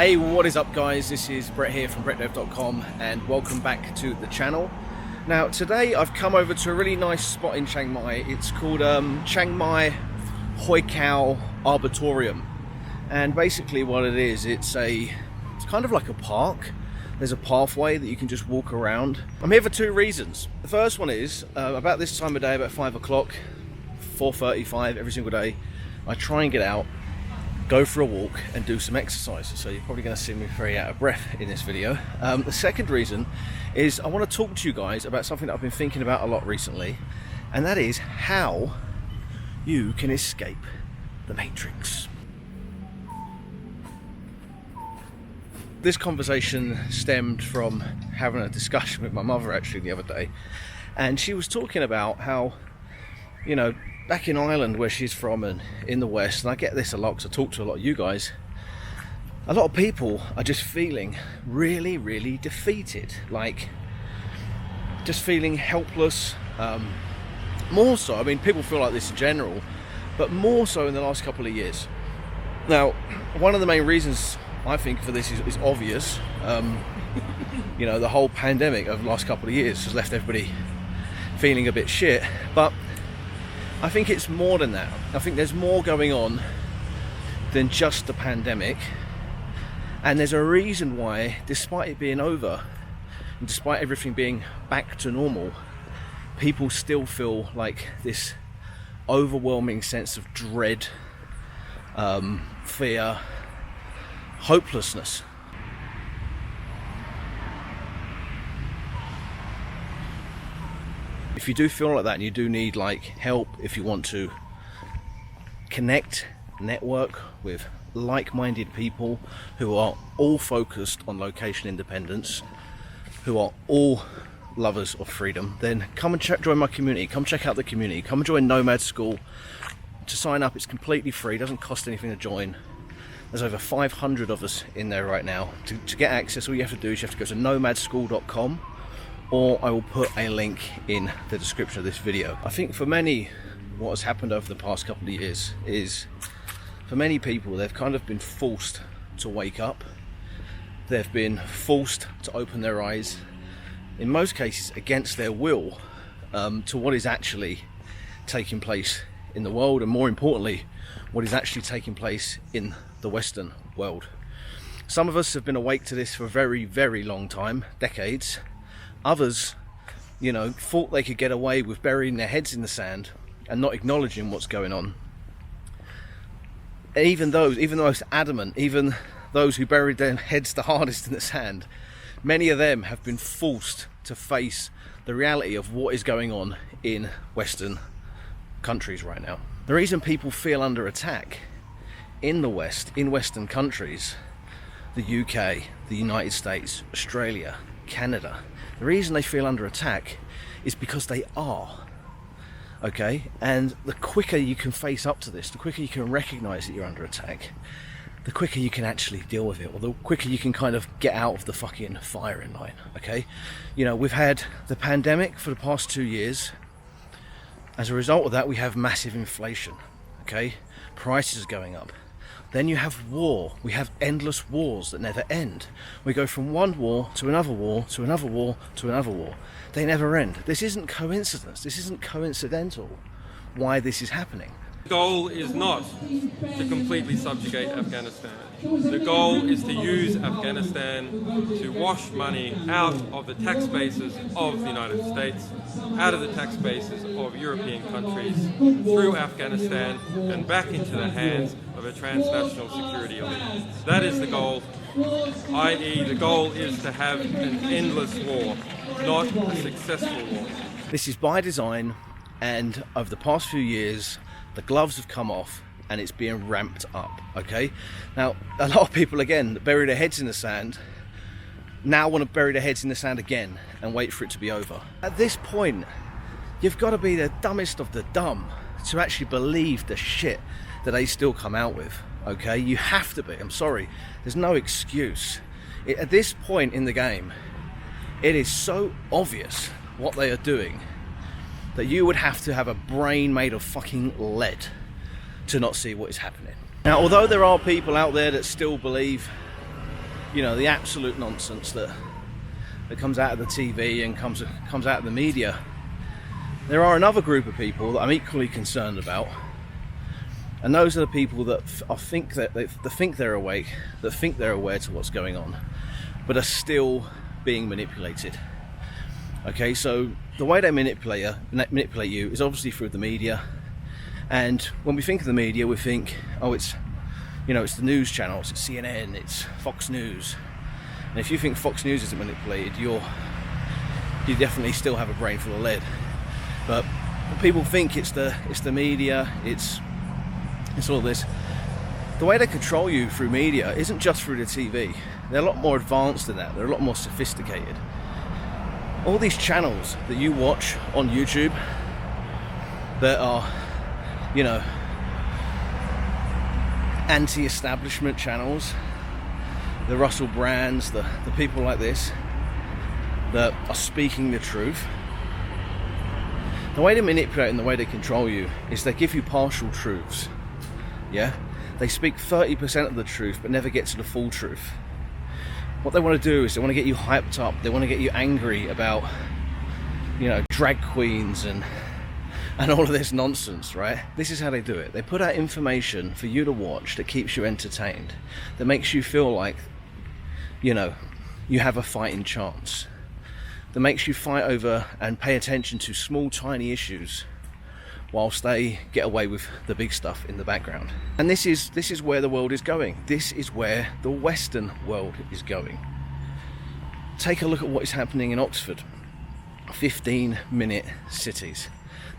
Hey, what is up guys? This is Brett here from brettdev.com and welcome back to the channel. Now today I've come over to a really nice spot in Chiang Mai. It's called Chiang Mai Hoi Khao Arboretum, and basically what it is, it's kind of like a park. There's a pathway that you can just walk around. I'm here for two reasons. The first one is about this time of day, about 5 o'clock, 4:35 every single day, I try and get out, go for a walk and do some exercises. So you're probably going to see me very out of breath in this video. The second reason is I want to talk to you guys about something that I've been thinking about a lot recently, and that is how you can escape the Matrix. This conversation stemmed from having a discussion with my mother actually the other day, and she was talking about how, you know, back in Ireland where she's from and in the West, and I get this a lot because I talk to a lot of you guys, a lot of people are just feeling really defeated, like just feeling helpless. More so, I mean, people feel like this in general, but more so in the last couple of years. Now, one of the main reasons I think for this is obvious. You know, the whole pandemic over the last couple of years has left everybody feeling a bit shit, but I think it's more than that. I think there's more going on than just the pandemic, and there's a reason why, despite it being over and despite everything being back to normal, people still feel like this overwhelming sense of dread, fear, hopelessness. If you do feel like that and you do need like help, if you want to connect, network with like-minded people who are all focused on location independence, who are all lovers of freedom, then come and join my community. Come check out the community. Come and join Nomad School. To sign up, it's completely free, doesn't cost anything to join. There's over 500 of us in there right now. To get access, all you have to do is you have to go to nomadschool.com, or I will put a link in the description of this video. I think for many, what has happened over the past couple of years is, for many people, they've kind of been forced to wake up. They've been forced to open their eyes, in most cases against their will, to what is actually taking place in the world, and more importantly, what is actually taking place in the Western world. Some of us have been awake to this for a very long time, decades. Others, you know, thought they could get away with burying their heads in the sand and not acknowledging what's going on. And even those adamant, even those who buried their heads the hardest in the sand, many of them have been forced to face the reality of what is going on in Western countries right now. The reason people feel under attack in the West, in Western countries, the UK, the United States, Australia, Canada, the reason they feel under attack is because they are, okay? And the quicker you can face up to this, the quicker you can recognize that you're under attack, the quicker you can actually deal with it, or the quicker you can kind of get out of the fucking firing line, okay? You know, we've had the pandemic for the past 2 years. As a result of that, we have massive inflation, okay? Prices are going up. Then you have war. We have endless wars that never end. We go from one war to another war to another war to another war. They never end. This isn't coincidence. This isn't coincidental why this is happening. The goal is not to completely subjugate Afghanistan. The goal is to use Afghanistan to wash money out of the tax bases of the United States, out of the tax bases of European countries, through Afghanistan and back into the hands of a transnational security elite. That is the goal, i.e. the goal is to have an endless war, not a successful war. This is by design, and over the past few years, the gloves have come off and it's being ramped up, okay? Now, a lot of people, again, that bury their heads in the sand, now want to bury their heads in the sand again and wait for it to be over. At this point, you've got to be the dumbest of the dumb to actually believe the shit that they still come out with, okay? You have to be, I'm sorry. There's no excuse. At this point in the game, it is so obvious what they are doing that you would have to have a brain made of fucking lead to not see what is happening. Now, although there are people out there that still believe you know, the absolute nonsense that comes out of the TV and comes out of the media, there are another group of people that I'm equally concerned about, and those are the people that think they're awake, that think they're aware to what's going on, but are still being manipulated. Okay, so the way they manipulate you is obviously through the media. And when we think of the media, we think, oh, it's, you know, it's the news channels, it's CNN, it's Fox News. And if you think Fox News isn't manipulated, you definitely still have a brain full of lead. But people think it's the media, it's all this. The way they control you through media isn't just through the TV. They're a lot more advanced than that. They're a lot more sophisticated. All these channels that you watch on YouTube that are, you know, anti-establishment channels, the Russell Brands, the people like this that are speaking the truth, the way they manipulate and the way they control you is they give you partial truths. Yeah, they speak 30% of the truth but never get to the full truth. What they want to do is they want to get you hyped up, they want to get you angry about, you know, drag queens and all of this nonsense, right? This is how they do it. They put out information for you to watch that keeps you entertained, that makes you feel like, you know, you have a fighting chance, that makes you fight over and pay attention to small tiny issues whilst they get away with the big stuff in the background. And this is where the world is going. This is where the Western world is going. Take a look at what is happening in Oxford. 15-minute cities.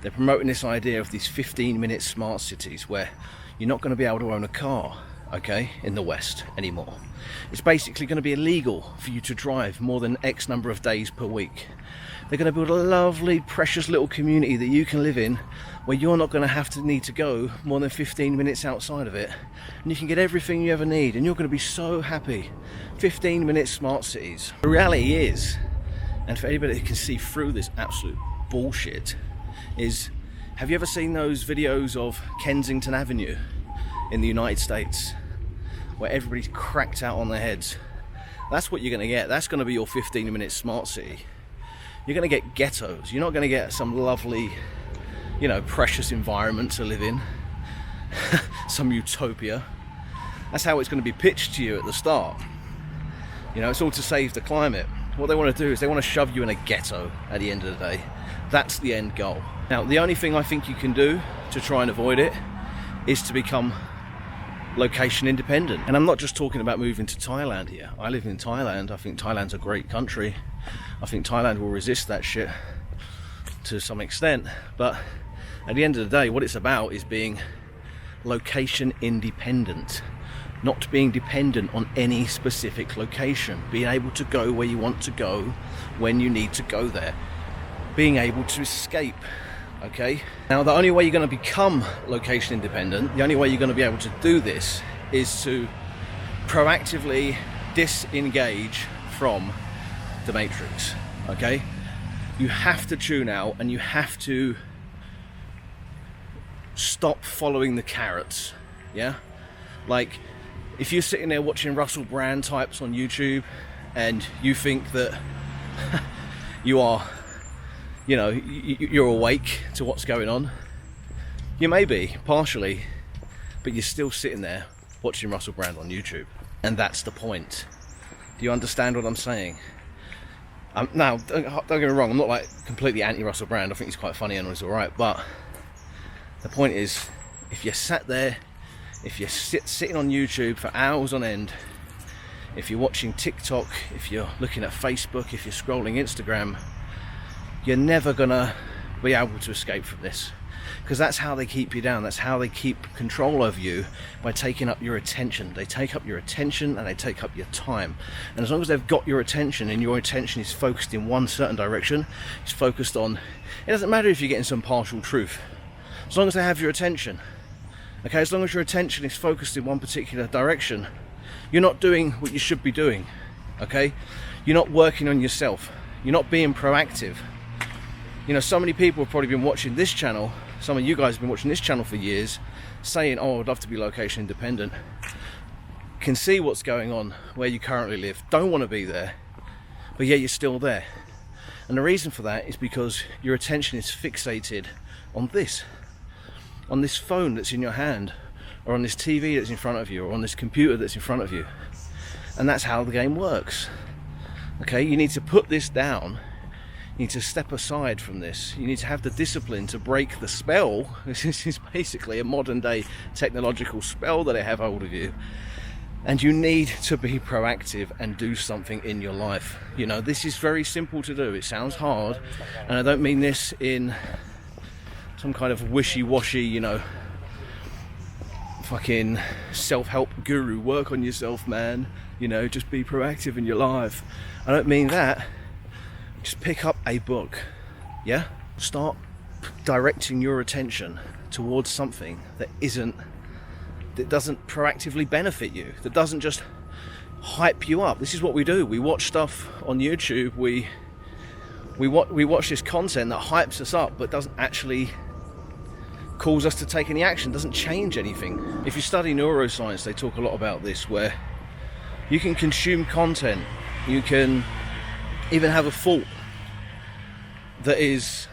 They're promoting this idea of these 15-minute smart cities where you're not going to be able to own a car, okay, in the West anymore. It's basically going to be illegal for you to drive more than X number of days per week. They're going to build a lovely, precious little community that you can live in where you're not going to need to go more than 15 minutes outside of it. And you can get everything you ever need and you're going to be so happy. 15-minute smart cities. The reality is, and for anybody that can see through this absolute bullshit, is, have you ever seen those videos of Kensington Avenue in the United States where everybody's cracked out on their heads? That's what you're going to get. That's going to be your 15-minute smart city. You're going to get ghettos. You're not going to get some lovely, you know, precious environment to live in. Some utopia. That's how it's going to be pitched to you at the start. You know, it's all to save the climate. What they want to do is they want to shove you in a ghetto at the end of the day. That's the end goal. Now, the only thing I think you can do to try and avoid it is to become location independent. And I'm not just talking about moving to Thailand here. I live in Thailand. I think Thailand's a great country. I think Thailand will resist that shit to some extent. But at the end of the day, what it's about is being location independent. Not being dependent on any specific location. Being able to go where you want to go when you need to go there. Being able to escape. Okay? Now, the only way you're going to become location independent, the only way you're going to be able to do this is to proactively disengage from the matrix. Okay? You have to tune out and you have to stop following the carrots. Yeah? Like, if you're sitting there watching Russell Brand types on YouTube and you think that you are, you know, you're awake to what's going on, you may be, partially, but you're still sitting there watching Russell Brand on YouTube. And that's the point. Do you understand what I'm saying? Now, don't get me wrong, I'm not like completely anti-Russell Brand. I think he's quite funny and he's alright, but the point is, if you're sat there, if you're sitting on YouTube for hours on end, if you're watching TikTok, if you're looking at Facebook, if you're scrolling Instagram, you're never gonna be able to escape from this, because that's how they keep you down. That's how they keep control over you, by taking up your attention. They take up your attention and they take up your time, and as long as they've got your attention and your attention is focused in one certain direction, it's focused on, it doesn't matter if you're getting some partial truth, as long as they have your attention. Okay, as long as your attention is focused in one particular direction, you're not doing what you should be doing. Okay, you're not working on yourself, you're not being proactive. You know, so many people have probably been watching this channel, some of you guys have been watching this channel for years, saying, oh, I'd love to be location independent. can see what's going on where you currently live, don't want to be there, but yet you're still there. And the reason for that is because your attention is fixated on this phone that's in your hand, or on this TV that's in front of you, or on this computer that's in front of you. And that's how the game works. Okay, you need to put this down. You need to step aside from this. You need to have the discipline to break the spell. This is basically a modern day technological spell that I have hold of you. And you need to be proactive and do something in your life. You know, this is very simple to do. It sounds hard, and I don't mean this in some kind of wishy-washy, you know, fucking self-help guru, work on yourself, man, you know, just be proactive in your life. I don't mean that. Just pick up a book, yeah? Start directing your attention towards something that doesn't proactively benefit you, that doesn't just hype you up. This is what we do. We watch stuff on YouTube, we watch this content that hypes us up but doesn't actually cause us to take any action, doesn't change anything. If you study neuroscience, they talk a lot about this, where you can consume content, you can even have a thought that is,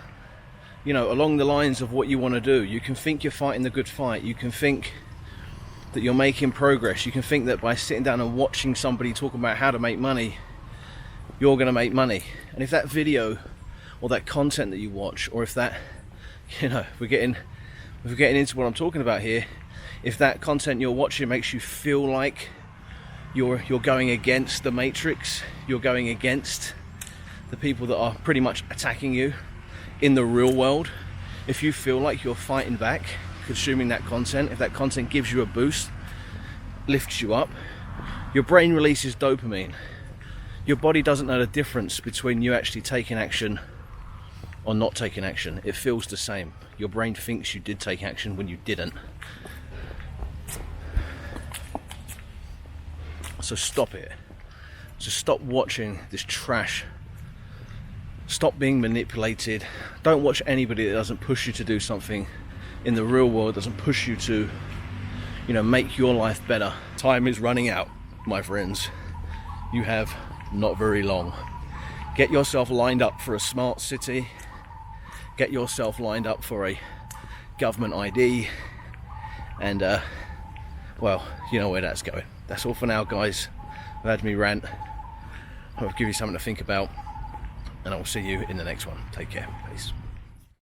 you know, along the lines of what you want to do. You can think you're fighting the good fight, you can think that you're making progress, you can think that by sitting down and watching somebody talk about how to make money, you're going to make money. And if that video or that content that you watch, or if that, you know, we're getting into what I'm talking about here, if that content you're watching makes you feel like you're going against the matrix, you're going against the people that are pretty much attacking you in the real world, if you feel like you're fighting back, consuming that content, if that content gives you a boost, lifts you up, your brain releases dopamine. Your body doesn't know the difference between you actually taking action or not taking action. It feels the same. Your brain thinks you did take action when you didn't. So stop it. Just stop watching this trash. Stop being manipulated. Don't watch anybody that doesn't push you to do something in the real world, doesn't push you to, you know, make your life better. Time is running out, my friends. You have not very long. Get yourself lined up for a smart city. Get yourself lined up for a government ID. And, well, you know where that's going. That's all for now, guys. I've had me rant. I'll give you something to think about. And I will see you in the next one. Take care. Peace.